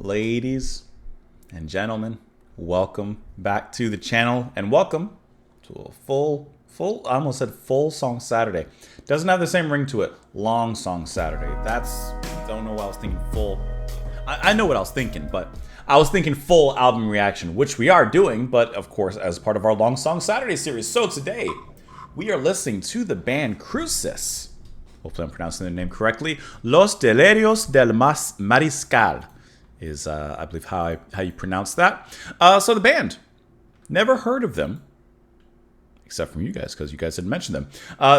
Ladies and gentlemen, welcome back to the channel and welcome to a I almost said full song Saturday. Doesn't have the same ring to it. Long song Saturday. Don't know what I was thinking full. I know what I was thinking, but I was thinking full album reaction, which we are doing, but of course as part of our Long Song Saturday series. So today, we are listening to the band Crucis. Hopefully I'm pronouncing their name correctly. Los Delirios del Mariscal is, I believe, how you pronounce that. So the band, never heard of them, except from you guys, because you guys had mentioned them.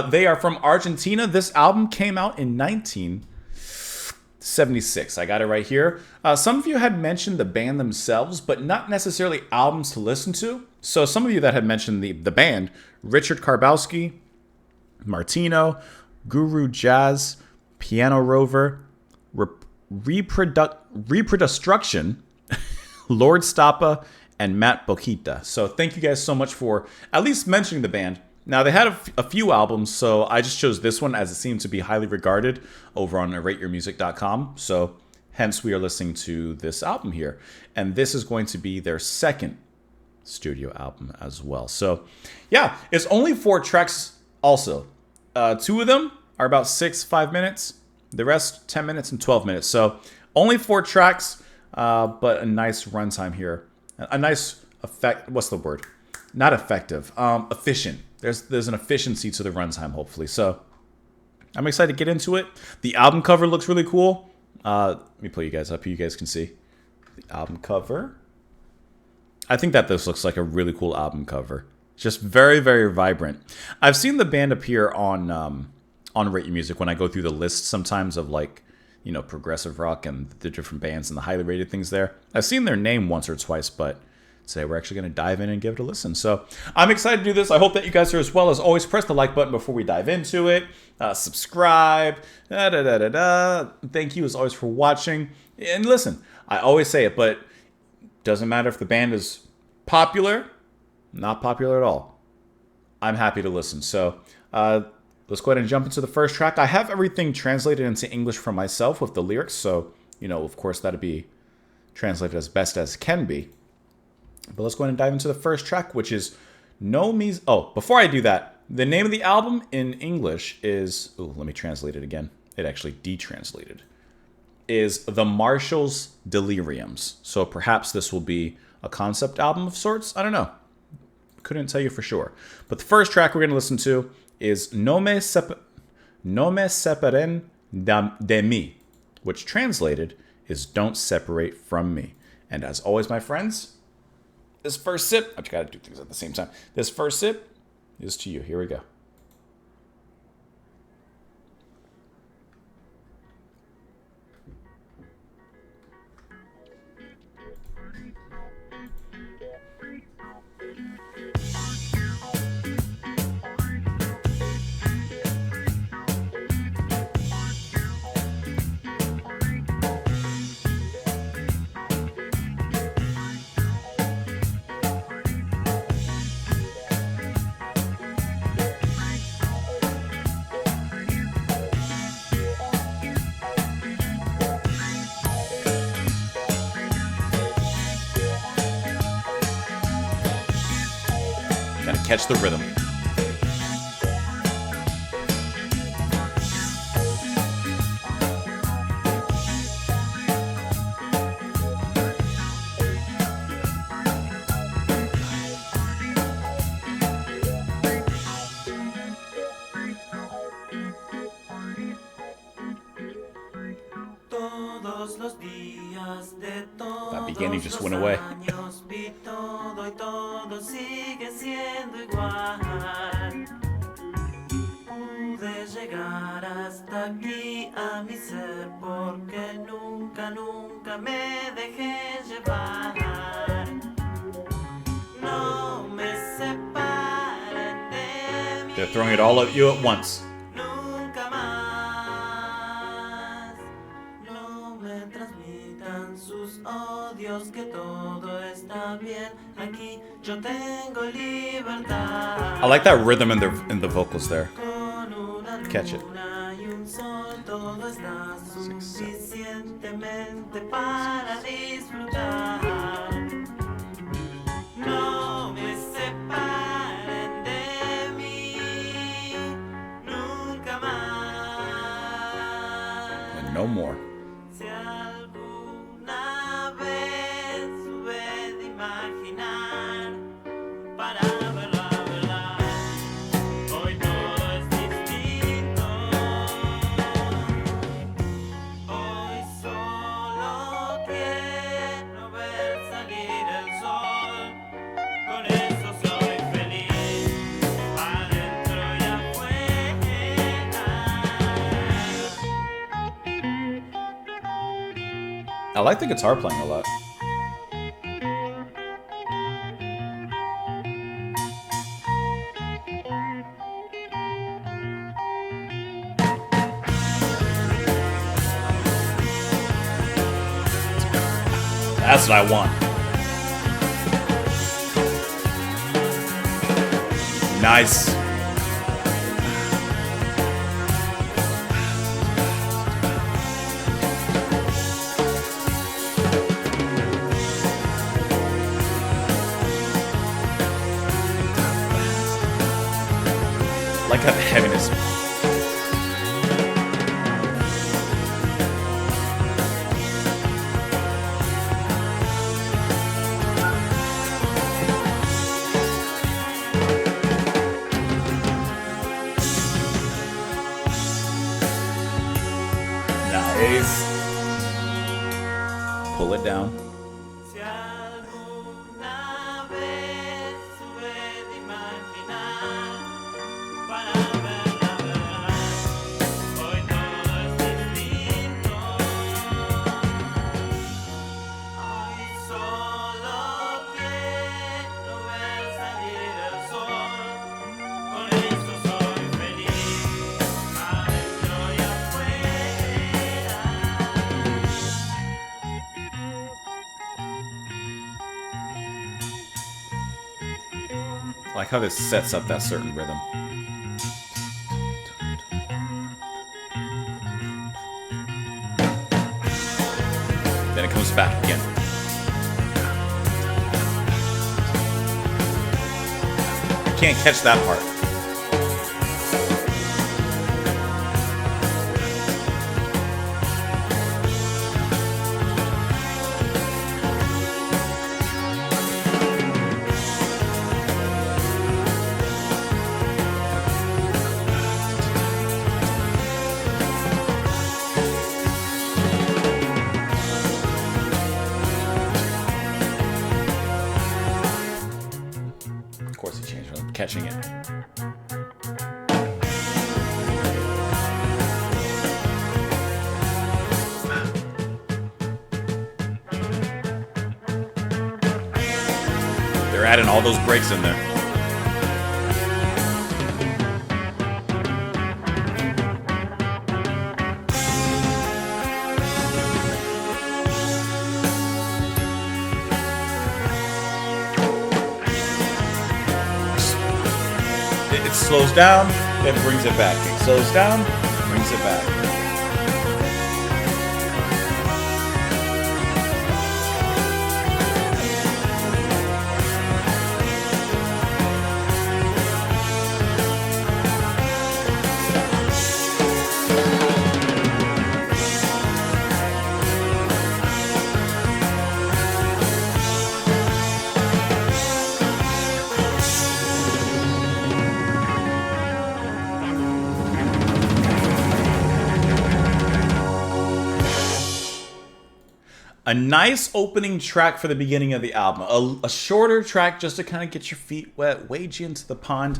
They are from Argentina. This album came out in 1976. I got it right here. Some of you had mentioned the band themselves, but not necessarily albums to listen to. So some of you that had mentioned the band, Richard Karbowski, Martino, Guru Jazz, Piano Rover, Reproduction, Lord Stappa, and Matt Boquita. So thank you guys so much for at least mentioning the band. Now, they had a few albums, so I just chose this one as it seemed to be highly regarded over on rateyourmusic.com. So hence we are listening to this album here. And this is going to be their second studio album as well. So yeah, it's only 4 tracks also. 2 of them are about 5 minutes. The rest, 10 minutes and 12 minutes. So only 4 tracks, but a nice runtime here. A nice effect. What's the word? Not effective. Efficient. There's an efficiency to the runtime, hopefully. So I'm excited to get into it. The album cover looks really cool. Let me pull you guys up here. You guys can see the album cover. I think that this looks like a really cool album cover. Just very, very vibrant. I've seen the band appear on Rate Your Music when I go through the list sometimes of, like, you know, progressive rock and the different bands and the highly rated things there. I've seen their name once or twice, but today we're actually going to dive in and give it a listen. So I'm excited to do this. I hope that you guys are as well. As always, press the like button before we dive into it. Subscribe. Thank you as always for watching. And listen, I always say it, but doesn't matter if the band is popular, not popular at all. I'm happy to listen. So let's go ahead and jump into the first track. I have everything translated into English for myself with the lyrics. So, you know, of course, that'd be translated as best as can be. But let's go ahead and dive into the first track, which is No Me's. Oh, before I do that, the name of the album in English is, let me translate it again. It actually detranslated. Is The Marshall's Deliriums. So perhaps this will be a concept album of sorts. I don't know. Couldn't tell you for sure. But the first track we're going to listen to is No Me Separen de Mi, which translated is Don't Separate From Me. And as always, my friends, this first sip, I got to do things at the same time. This first sip is to you. Here we go. Gotta catch the rhythm. That beginning just went away. Pude llegar hasta aquí a mi ser porque nunca, nunca me dejé llevar. No me separen de mí. They're throwing it all at you at once. Nunca más. No me transmitan sus odios, que todo está bien. Aquí yo tengo libertad. I like that rhythm in the vocals there. Catch it. sol, todo está suficientemente para disfrutar. No me separen de mí, nunca más. And no more. Si alguna vez hube de imaginar para ver la verdad, hoy todo es distinto. Hoy solo quiero ver salir el sol, con eso soy feliz, adentro y afuera. I like the guitar playing a lot. That's what I want. Nice. Like how the heaviness. Nice. Pull it down. Si alguna vez hube de imaginar para ver la verdad, hoy todo es distinto. Hoy solo quiero ver salir el sol, con eso soy feliz, adentro y afuera. I like how this sets up that certain rhythm. Then it comes back again. You can't catch that part. Of course he changed it. I'm catching it. They're adding all those breaks in there. It slows down, then brings it back. It slows down, brings it back. A nice opening track for the beginning of the album. A shorter track just to kind of get your feet wet, wade you into the pond.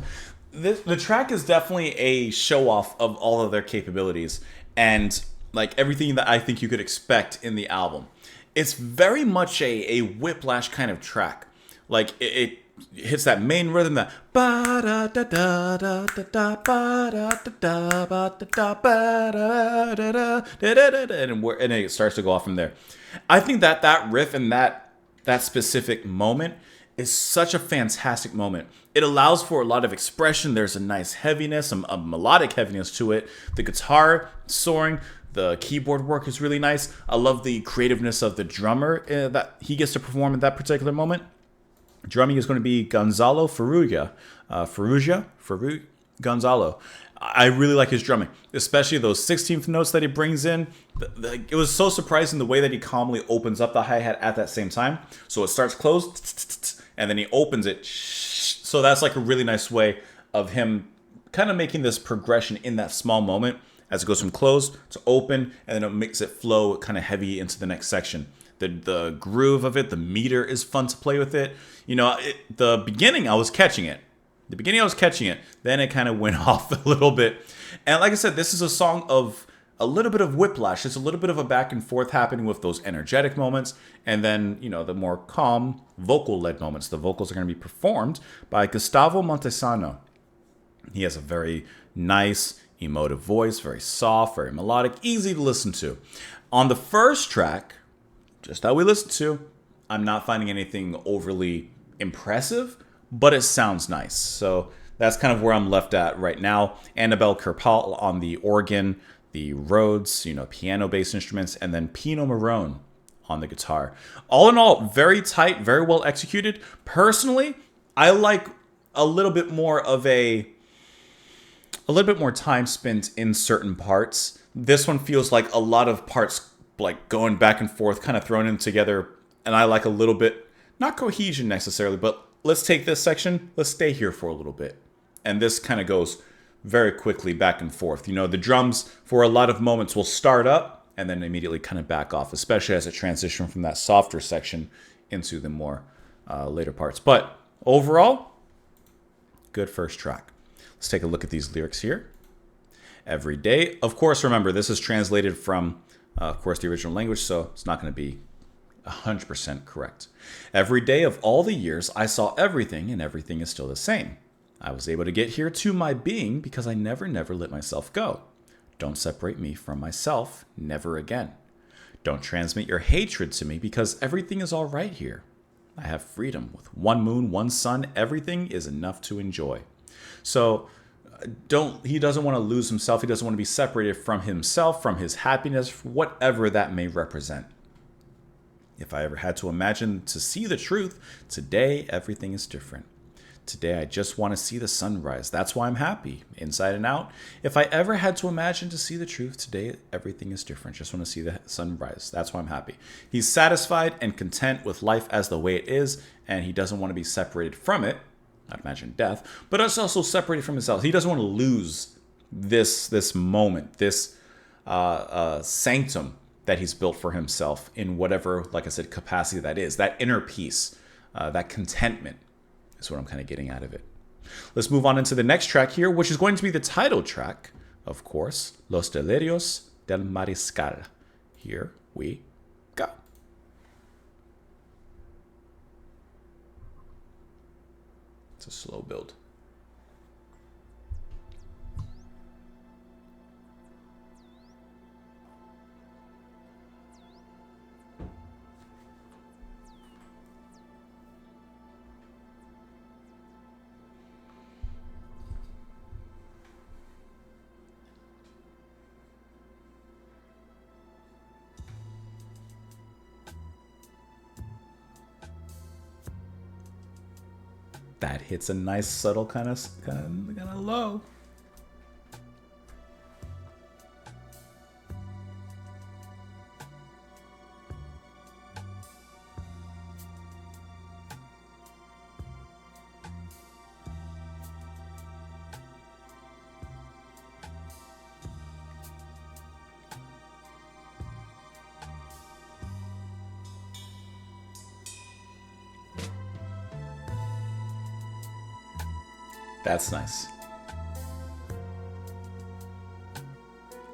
The track is definitely a show off of all of their capabilities and like everything that I think you could expect in the album. It's very much a whiplash kind of track. Like it hits that main rhythm, that ba da da da da da ba da da ba da ba da da da da, and it starts to go off from there. I think that riff and that specific moment is such a fantastic moment. It allows for a lot of expression. There's a nice heaviness, a melodic heaviness to it. The guitar soaring, the keyboard work is really nice. I love the creativeness of the drummer that he gets to perform at that particular moment. Drumming is going to be Gonzalo Ferrugia. Gonzalo. I really like his drumming, especially those 16th notes that he brings in. It was so surprising the way that he calmly opens up the hi-hat at that same time. So it starts closed, and then he opens it. So that's like a really nice way of him kind of making this progression in that small moment as it goes from closed to open, and then it makes it flow kind of heavy into the next section. The groove of it, the meter is fun to play with it. The beginning I was catching it. Then it kind of went off a little bit. And like I said, this is a song of a little bit of whiplash. It's a little bit of a back and forth happening with those energetic moments. And then, the more calm vocal-led moments. The vocals are going to be performed by Gustavo Montesano. He has a very nice, emotive voice, very soft, very melodic, easy to listen to. On the first track, just how we listened to, I'm not finding anything overly impressive, but it sounds nice. So that's kind of where I'm left at right now. Annabelle Kerpal on the organ, the Rhodes, piano-based instruments, and then Pino Marone on the guitar. All in all, very tight, very well executed. Personally, I like a little bit more time spent in certain parts. This one feels like a lot of parts like going back and forth, kind of thrown in together, and I like a little bit, not cohesion necessarily, but let's take this section, let's stay here for a little bit. And this kind of goes very quickly back and forth. The drums for a lot of moments will start up and then immediately kind of back off, especially as it transitions from that softer section into the more later parts. But overall, good first track. Let's take a look at these lyrics here. Every day. Of course, remember, this is translated from, of course, the original language, so it's not going to be 100% correct. Every day of all the years, I saw everything, and everything is still the same. I was able to get here to my being because I never let myself go. Don't separate me from myself, never again. Don't transmit your hatred to me because everything is all right here. I have freedom with one moon, one sun. Everything is enough to enjoy. So he doesn't want to lose himself. He doesn't want to be separated from himself, from his happiness, whatever that may represent. If I ever had to imagine to see the truth, today everything is different. Today I just want to see the sunrise. That's why I'm happy, inside and out. If I ever had to imagine to see the truth, today everything is different. Just want to see the sunrise. That's why I'm happy. He's satisfied and content with life as the way it is, and he doesn't want to be separated from it. I'd imagine death, but it's also separated from himself. He doesn't want to lose this moment, this sanctum that he's built for himself in whatever, like I said, capacity that is. That inner peace, that contentment is what I'm kind of getting out of it. Let's move on into the next track here, which is going to be the title track, of course, Los Delirios del Mariscal. Here we go. It's a slow build. That hits a nice subtle kind of low. That's nice.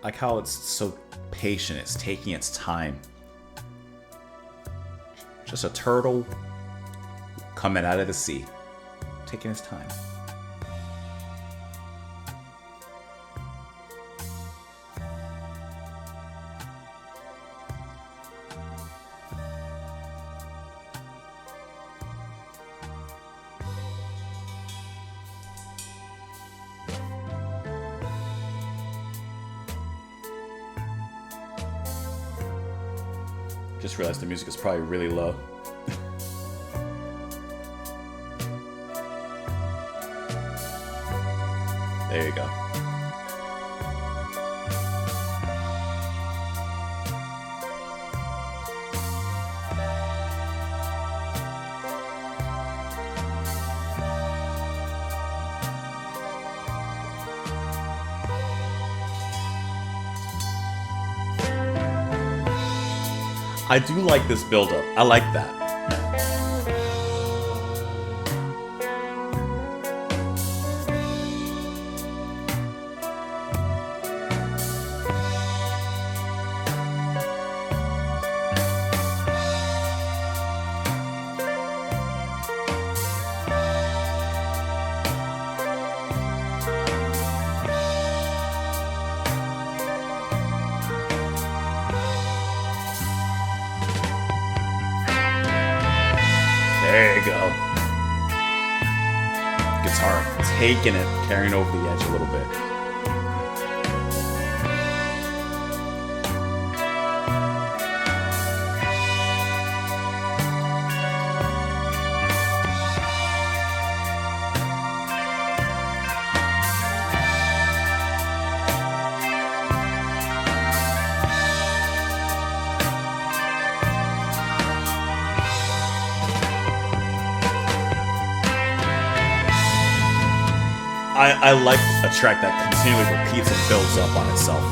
Like how it's so patient, it's taking its time. Just a turtle coming out of the sea, taking its time. Just realized the music is probably really low. There you go. I do like this build-up. I like that. There you go. Guitar taking it, carrying over the edge a little bit. I like a track that continually repeats and builds up on itself.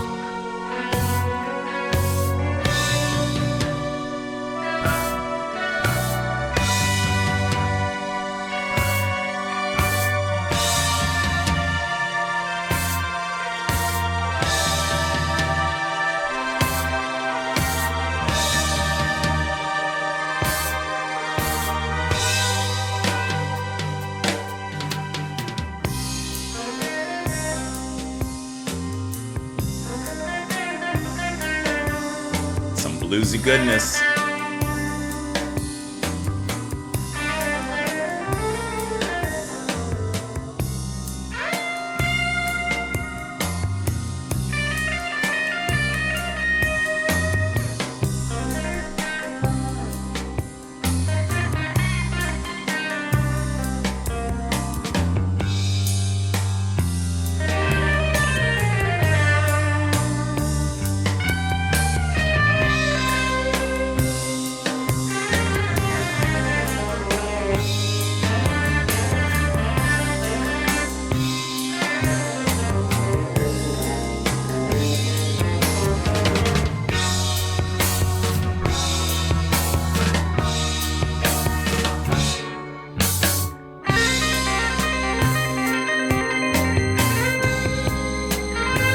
Bluesy goodness.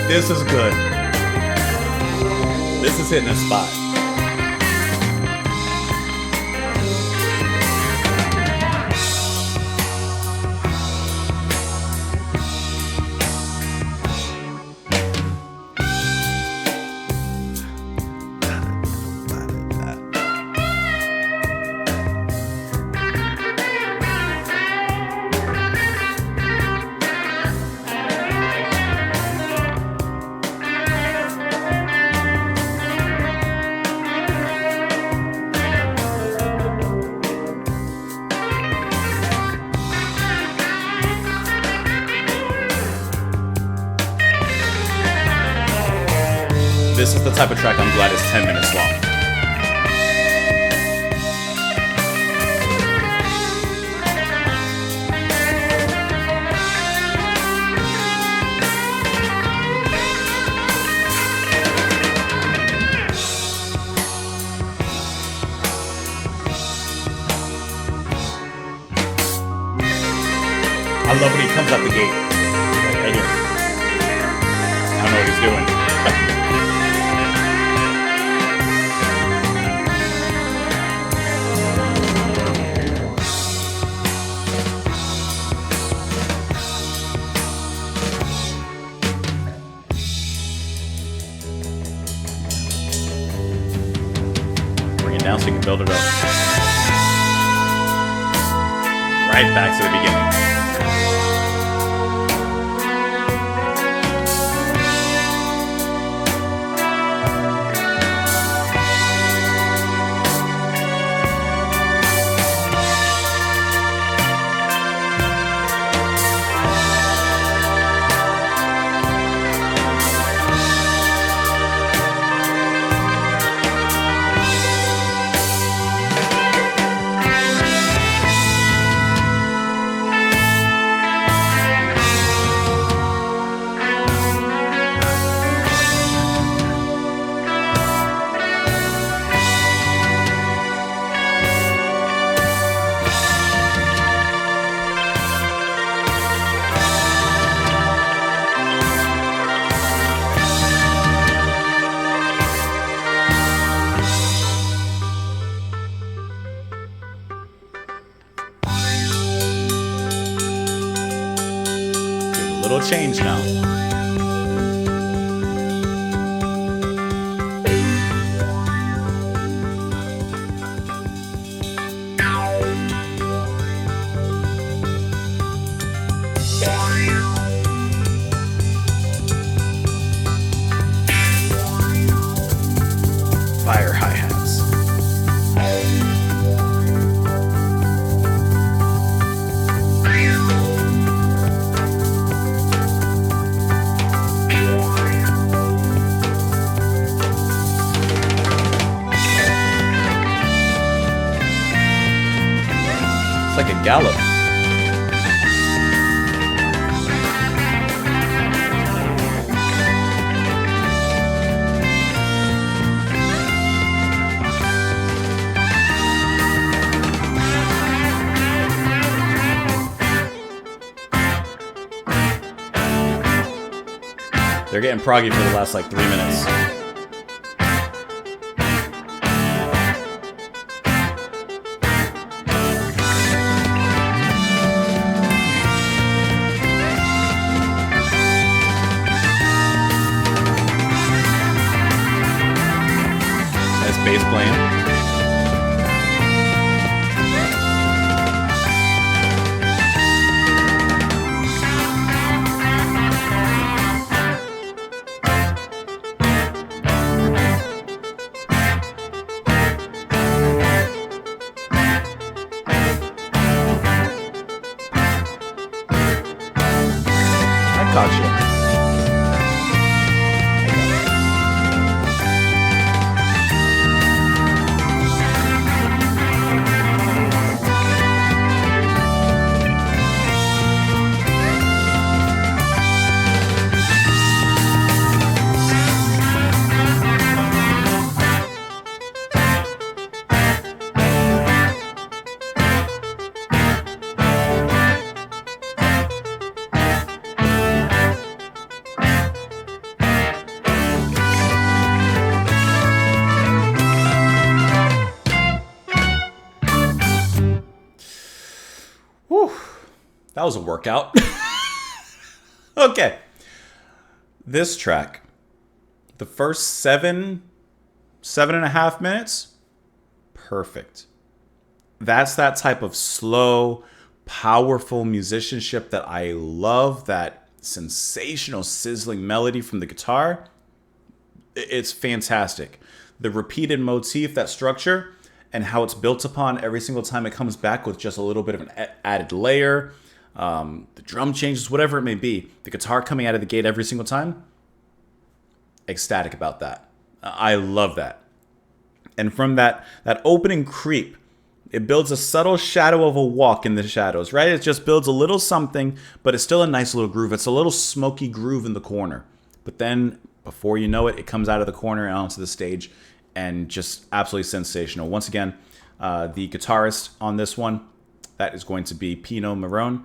This is good. This is hitting a spot. This is the type of track I'm glad is 10 minutes long. I love when he comes out the gate. Right here. I don't know what he's doing. Now so you can build it up. Right back to the beginning. little change now. Fire hi-hats. It's like a gallop. They're getting proggy for the last like 3 minutes. Nice bass playing. Gotcha. Whew. That was a workout. Okay. This track, the first 7.5 minutes, perfect. That's that type of slow, powerful musicianship that I love, that sensational, sizzling melody from the guitar. It's fantastic. The repeated motif, that structure, and how it's built upon every single time it comes back with just a little bit of an added layer, the drum changes, whatever it may be, the guitar coming out of the gate every single time, ecstatic about that. I love that. And from that opening creep, it builds a subtle shadow of a walk in the shadows, right? It just builds a little something, but it's still a nice little groove. It's a little smoky groove in the corner. But then, before you know it, it comes out of the corner and onto the stage, and just absolutely sensational. Once again, the guitarist on this one, that is going to be Pino Marone.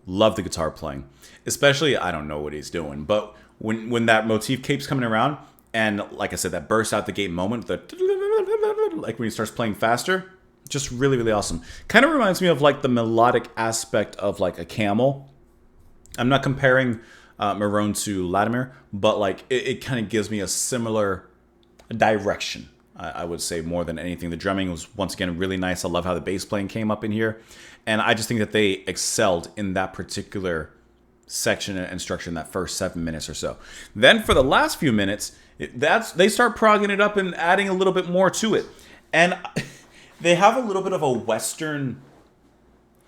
Love the guitar playing. Especially, I don't know what he's doing, but when that motif keeps coming around, and like I said, that burst out the gate moment, like when he starts playing faster, just really, really awesome. Kind of reminds me of like the melodic aspect of like a Camel. I'm not comparing Marone to Latimer, but like it kind of gives me a similar direction, I would say, more than anything. The drumming was, once again, really nice. I love how the bass playing came up in here. And I just think that they excelled in that particular section and structure in that first 7 minutes or so. Then for the last few minutes, they start progging it up and adding a little bit more to it. And they have a little bit of a Western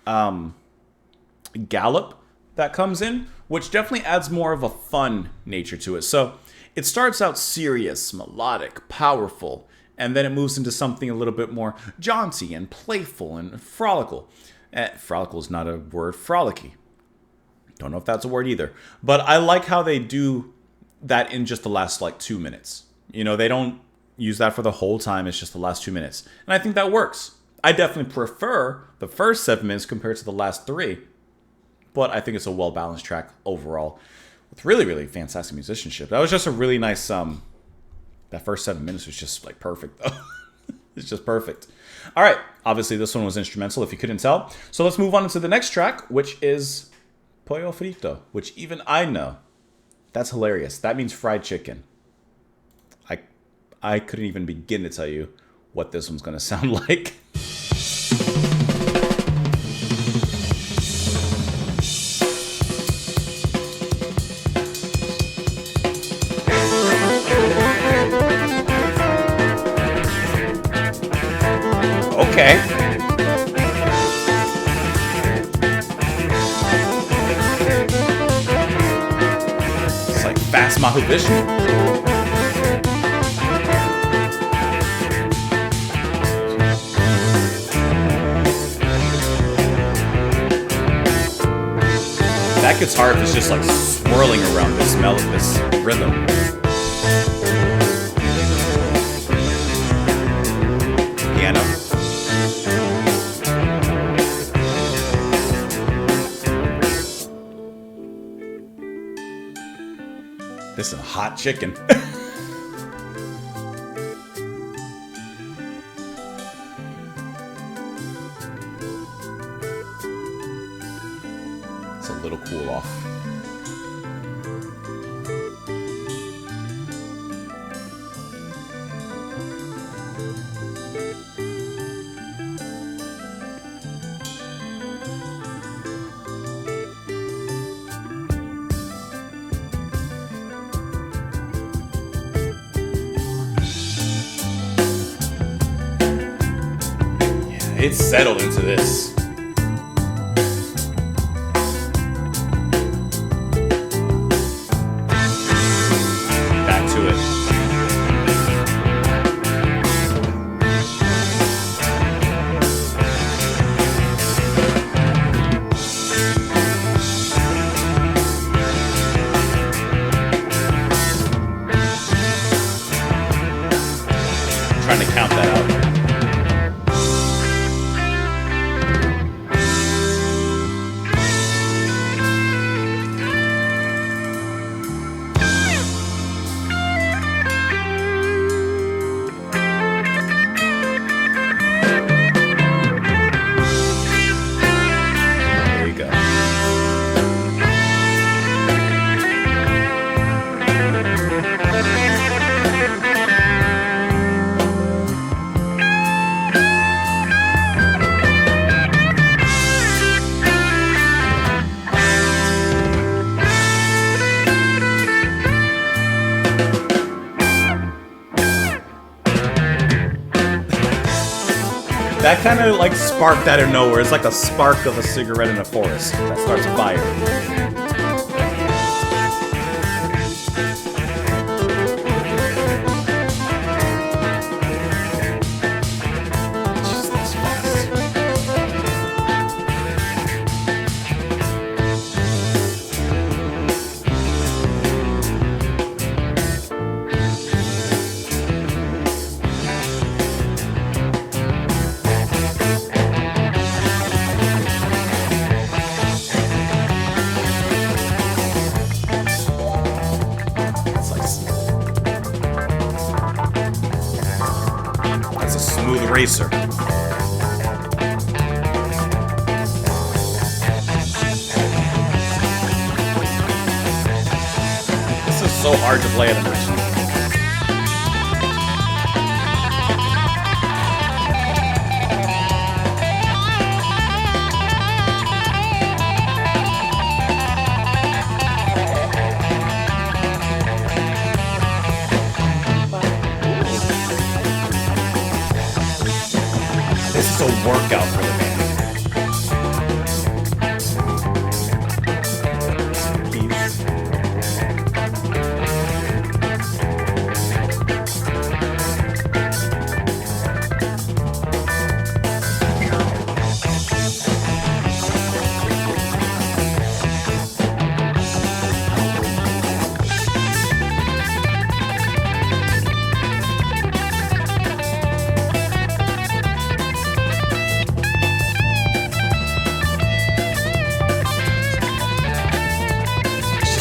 gallop that comes in, which definitely adds more of a fun nature to it. So it starts out serious, melodic, powerful, and then it moves into something a little bit more jaunty and playful and frolical. Frolical is not a word, frolicky. Don't know if that's a word either. But I like how they do that in just the last like 2 minutes. You know, they don't use that for the whole time. It's just the last 2 minutes. And I think that works. I definitely prefer the first 7 minutes compared to the last 3. But I think it's a well-balanced track overall, with really, really fantastic musicianship. That was just a really nice, that first 7 minutes was just like perfect though. It's just perfect. All right, obviously this one was instrumental if you couldn't tell. So let's move on into the next track, which is Pollo frito, which even I know. That's hilarious. That means fried chicken. I couldn't even begin to tell you what this one's going to sound like. Okay. It's like fast Mahubishnu. That gets hard if it's just like swirling around this this rhythm. Piano. This is a hot chicken. It's a little cool off. It's settled into this. Back to it. I'm trying to count that out. That kind of like sparked out of nowhere. It's like a spark of a cigarette in a forest that starts a fire. Smooth racer. This is so hard to play at a machine. This is a workout for the band. Keys.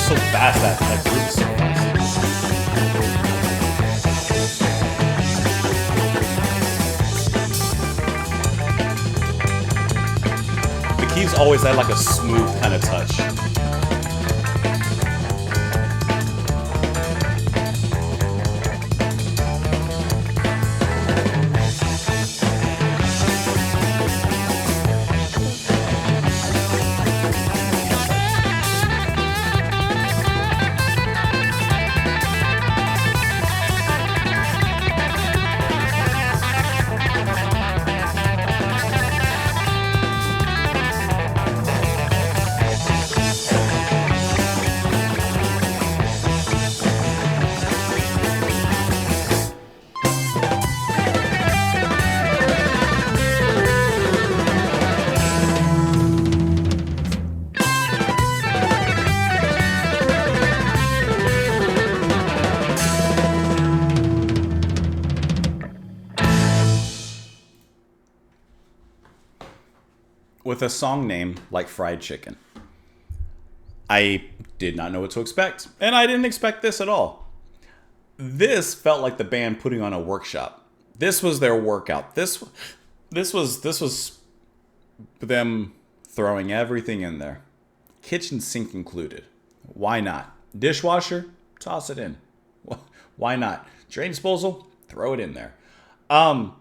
So fast that group is so fast. The keys always had like a smooth kind of touch. with a song name like Fried Chicken. I did not know what to expect, and I didn't expect this at all. This felt like the band putting on a workshop. This was their workout. This was them throwing everything in there. Kitchen sink included. Why not? Dishwasher? Toss it in. Why not? Drain disposal? Throw it in there. In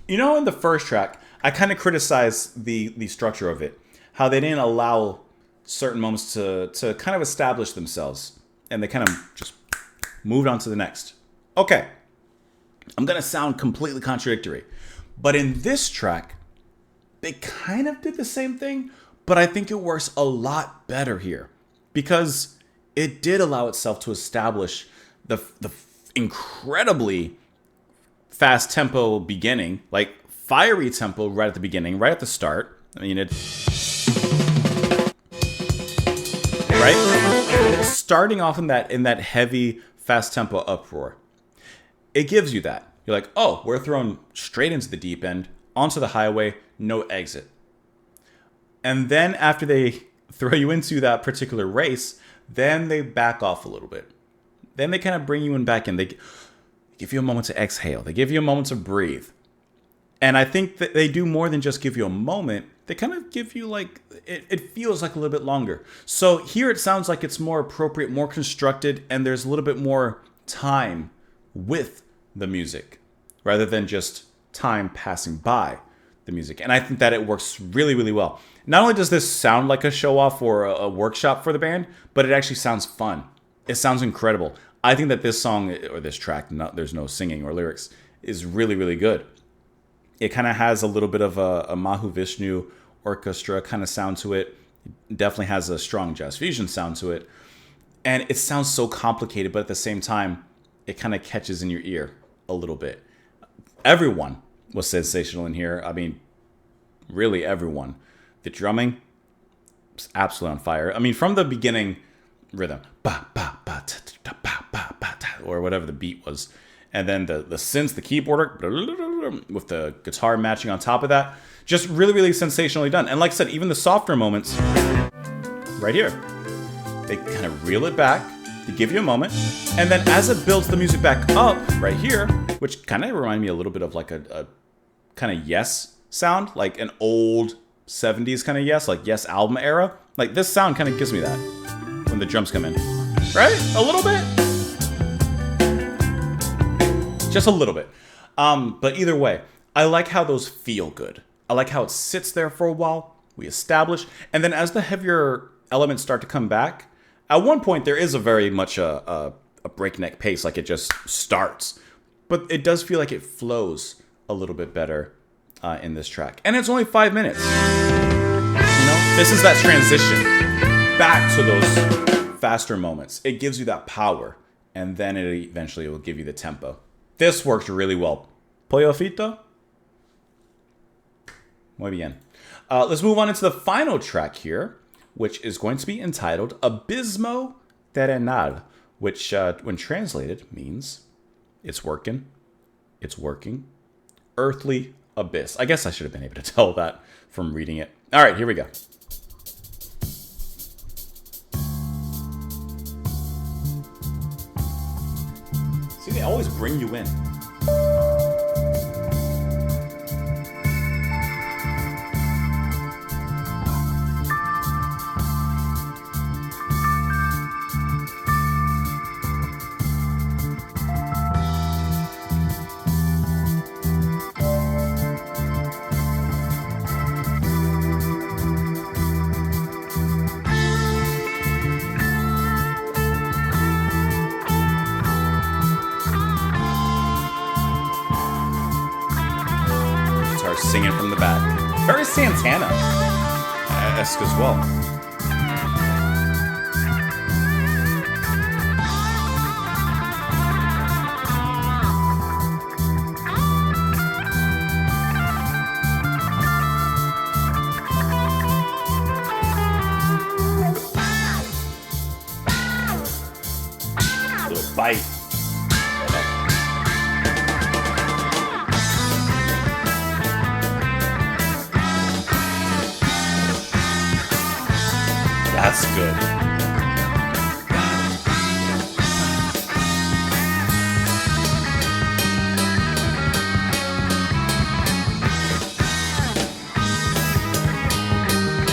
the first track, I kind of criticized the structure of it. How they didn't allow certain moments to kind of establish themselves. And they kind of just moved on to the next. Okay. I'm going to sound completely contradictory. But in this track, they kind of did the same thing. But I think it works a lot better here. Because it did allow itself to establish the incredibly fast tempo beginning, like fiery tempo right at the beginning, right at the start. I mean, right? Starting off in that heavy fast tempo uproar. It gives you that. You're like, oh, we're thrown straight into the deep end, onto the highway, no exit. And then after they throw you into that particular race, then they back off a little bit. Then they kind of bring you back in. They give you a moment to exhale. They give you a moment to breathe. And I think that they do more than just give you a moment. They kind of give you it feels like a little bit longer. So here it sounds like it's more appropriate, more constructed, and there's a little bit more time with the music rather than just time passing by the music. And I think that it works really, really well. Not only does this sound like a show off or a workshop for the band, but it actually sounds fun. It sounds incredible. I think that this song or this track, there's no singing or lyrics, is really, really good. It kind of has a little bit of a Mahu Vishnu orchestra kind of sound to it. It definitely has a strong jazz fusion sound to it. And it sounds so complicated, but at the same time, it kind of catches in your ear a little bit. Everyone was sensational in here. I mean, really everyone. The drumming was absolutely on fire. I mean, from the beginning rhythm, ba, ba, ba, ta, ta, ba, ba, ba, ta, or whatever the beat was. And then the synths, the keyboard, with the guitar matching on top of that. Just really, really sensationally done. And like I said, even the softer moments right here, they kind of reel it back. They give you a moment. And then as it builds the music back up right here, which kind of reminded me a little bit of like a kind of Yes sound, like an old 70s kind of Yes, like Yes album era. Like this sound kind of gives me that when the drums come in. Right? A little bit. Just a little bit. But either way, I like how those feel good. I like how it sits there for a while. We establish. And then as the heavier elements start to come back, at one point there is a very much a breakneck pace. Like it just starts. But it does feel like it flows a little bit better in this track. And it's only 5 minutes. This is that transition back to those faster moments. It gives you that power. And then it eventually will give you the tempo. This works really well. Pollo frito? Muy bien. Let's move on into the final track here, which is going to be entitled Abismo terrenal, which when translated means it's working, earthly abyss. I guess I should have been able to tell that from reading it. All right, here we go. See, they always bring you in. Singing from the back. Very Santana-esque as well. Little bite.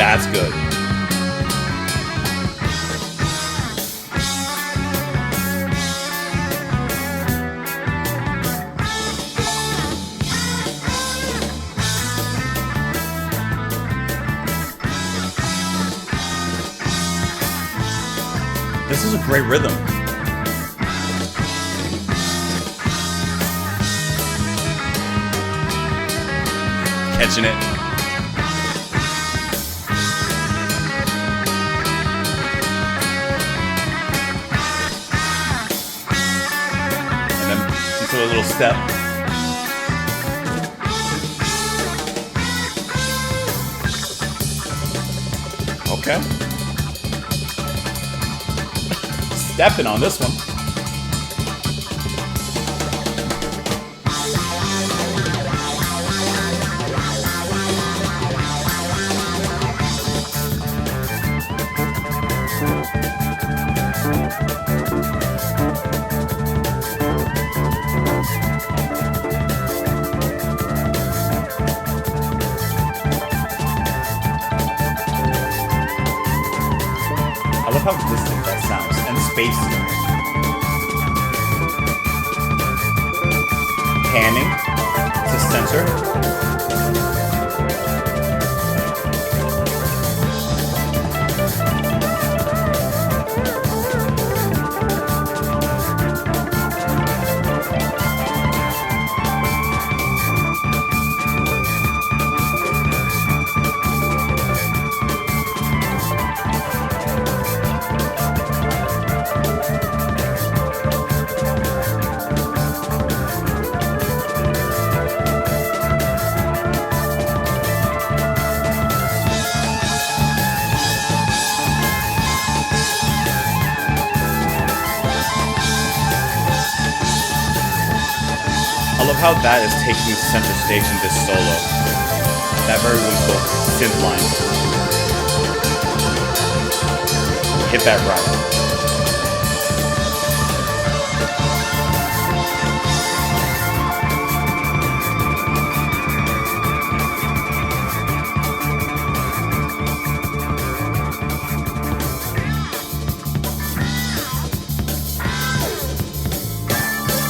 That's good. This is a great rhythm. Catching it. And then into a little step. Okay. Stepping on this one. I love how distant that sounds and spacey. Panning to center. I love how that is taking center stage in this solo. That very whimsical synth line. Hit that right.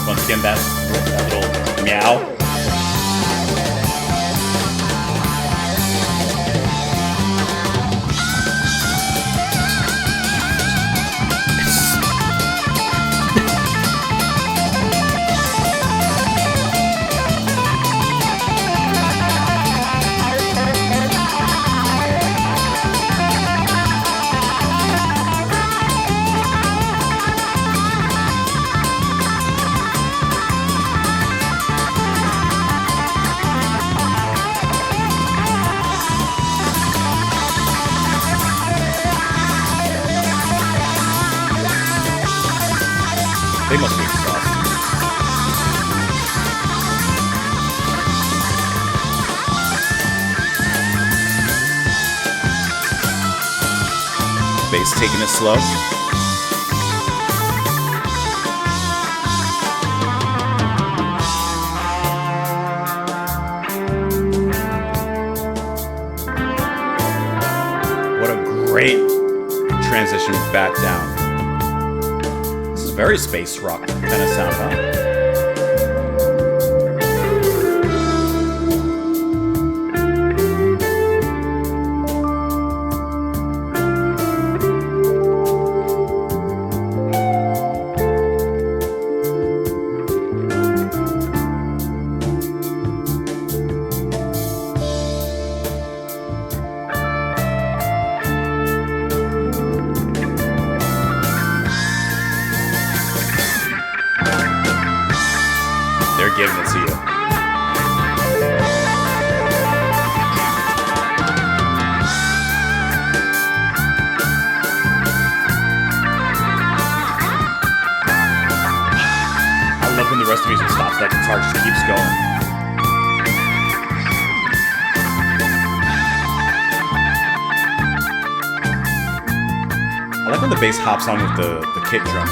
Once again, that little meow. They must be exhausted. Bass taking it slow. What a great transition back down. Very space rock kind of sound, huh? They're giving it to you. I love when the rest of the music stops, that guitar just keeps going. I like when the bass hops on with the kick drum.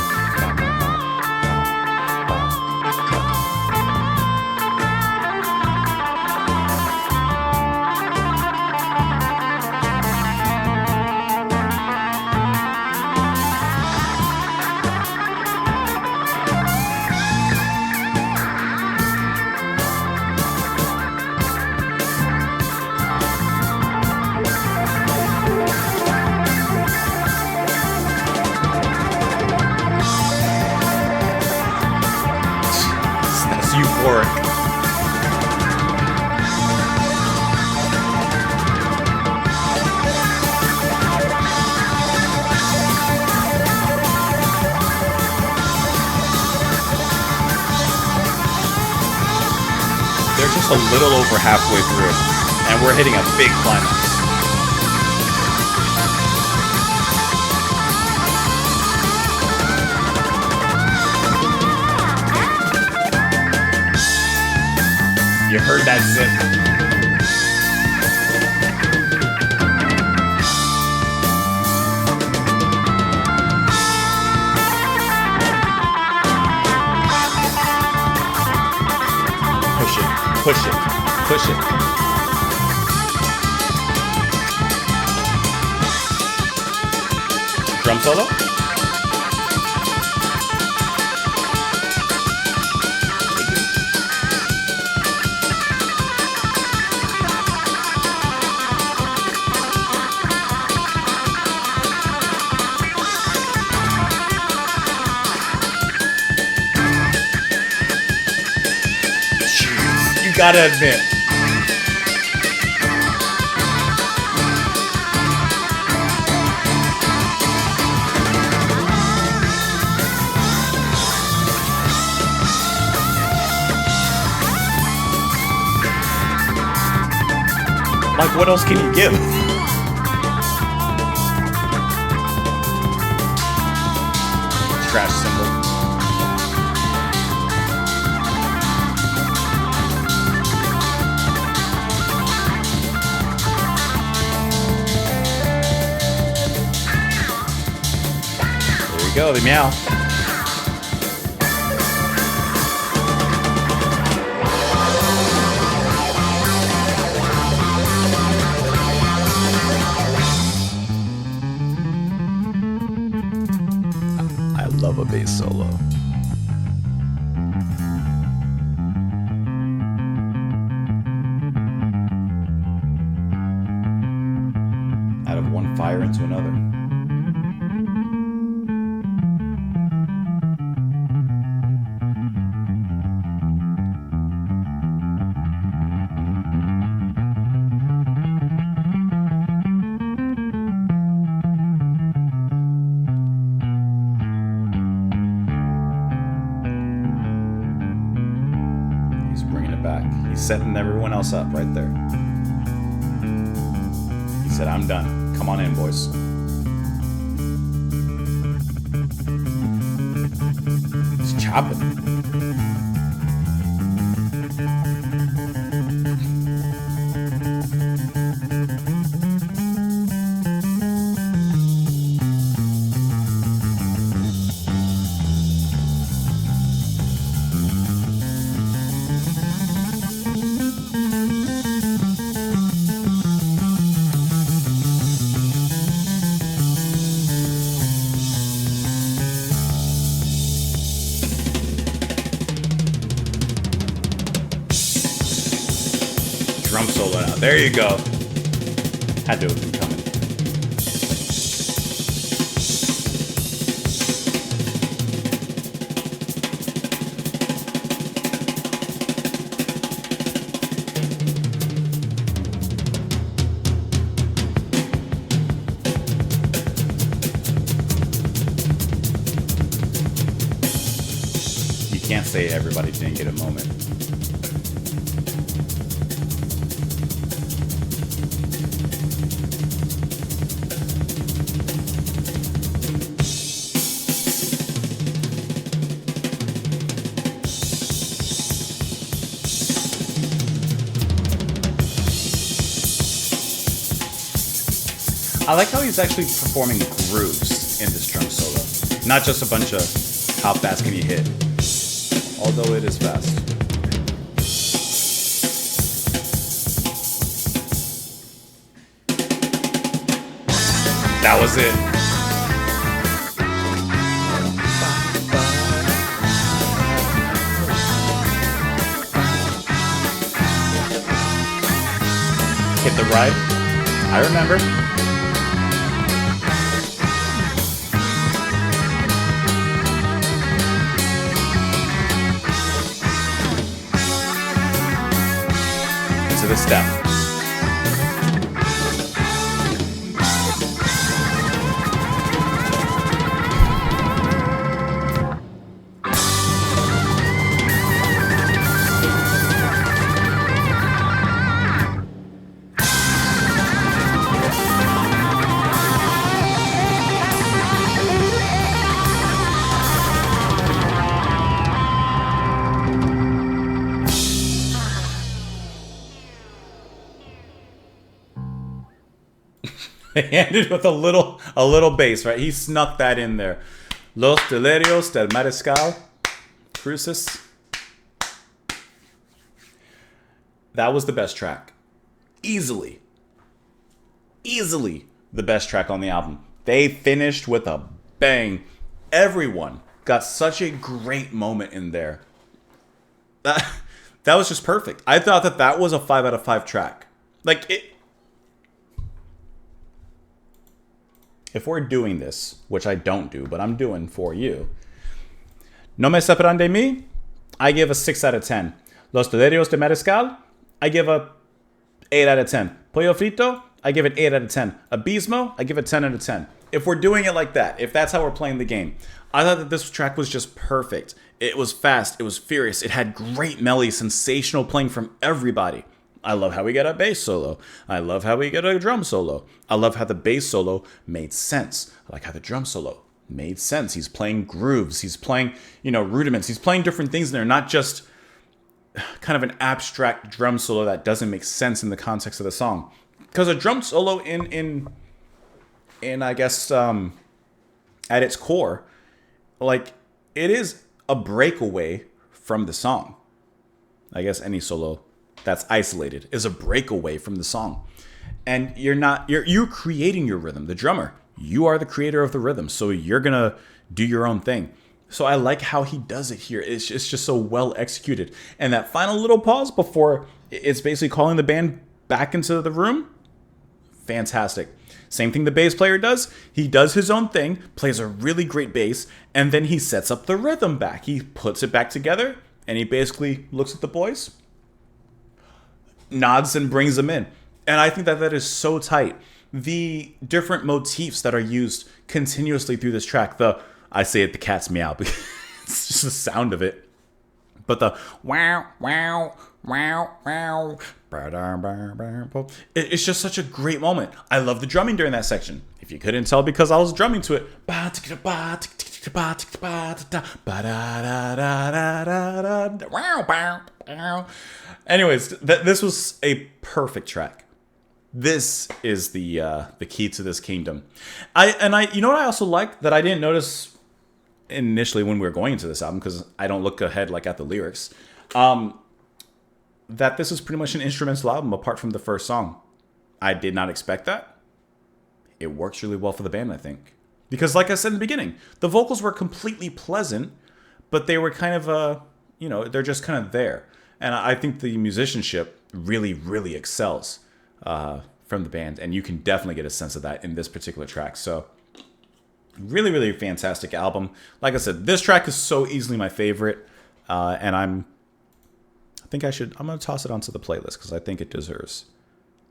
a little over halfway through, and we're hitting a big climax. You heard that zip. Push it, push it, push it. Drum solo? Gotta admit. Like, what else can you give? Trash symbol. Go, the meow. I love a bass solo. Out of one fire into another. Setting everyone else up right there. He said, I'm done. Come on in, boys. He's chopping. Drum solo now. There you go. Had to have been coming. You can't say everybody didn't get a moment. I like how he's actually performing grooves in this drum solo. Not just a bunch of how fast can you hit. Although it is fast. That was it. Hit the ride. I remember. The step. They ended with a little bass, right? He snuck that in there. Los Delirios del Mariscal, Crucis. That was the best track. Easily the best track on the album. They finished with a bang. Everyone got such a great moment in there. That was just perfect. I thought that was a 5 out of 5 track. Like, it. If we're doing this, which I don't do, but I'm doing for you. No me separan de mí, I give a 6 out of 10. Los Delirios de Mariscal, I give a 8 out of 10. Pollo frito, I give it 8 out of 10. Abismo, I give it 10 out of 10. If we're doing it like that, if that's how we're playing the game, I thought that this track was just perfect. It was fast, it was furious, it had great melody, sensational playing from everybody. I love how we get a bass solo. I love how we get a drum solo. I love how the bass solo made sense. I like how the drum solo made sense. He's playing grooves. He's playing, rudiments. He's playing different things in there, not just kind of an abstract drum solo that doesn't make sense in the context of the song. Because a drum solo in I guess at its core, like, it is a breakaway from the song. I guess any solo that's isolated is a breakaway from the song. And you're creating your rhythm. The drummer, you are the creator of the rhythm, so you're gonna do your own thing. So I like how he does it here. It's just so well executed. And that final little pause before it's basically calling the band back into the room, fantastic. Same thing the bass player does. He does his own thing, plays a really great bass, and then he sets up the rhythm back. He puts it back together, and he basically looks at the boys, nods, and brings them in. And I think that is so tight. The different motifs that are used continuously through this track, I say it, the cat's meow, because it's just the sound of it. But the wow, wow, wow, wow, it's just such a great moment. I love the drumming during that section. If you couldn't tell, because I was drumming to it. Anyways, this was a perfect track. This is the key to this kingdom. You know what I also like that I didn't notice initially when we were going into this album, because I don't look ahead like at the lyrics, that this is pretty much an instrumental album apart from the first song. I did not expect that. It works really well for the band, I think. Because like I said in the beginning, the vocals were completely pleasant, but they were kind of, they're just kind of there. And I think the musicianship really, really excels from the band. And you can definitely get a sense of that in this particular track. So really, really fantastic album. Like I said, this track is so easily my favorite. And I'm going to toss it onto the playlist because I think it deserves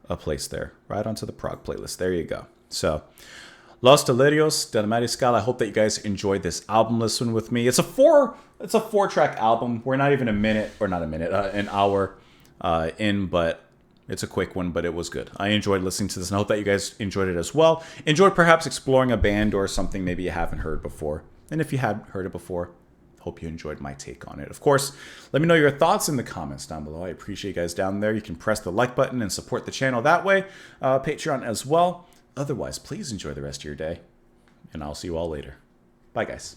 a place there. Right onto the prog playlist. There you go. So, Los Delirios Del Mariscal. I hope that you guys enjoyed this album listen with me. It's a 4-track album. We're not even an hour in, but it's a quick one, but it was good. I enjoyed listening to this, and I hope that you guys enjoyed it as well. Enjoyed perhaps exploring a band or something maybe you haven't heard before. And if you had heard it before, hope you enjoyed my take on it. Of course, let me know your thoughts in the comments down below. I appreciate you guys down there. You can press the like button and support the channel that way. Patreon as well. Otherwise, please enjoy the rest of your day, and I'll see you all later. Bye, guys.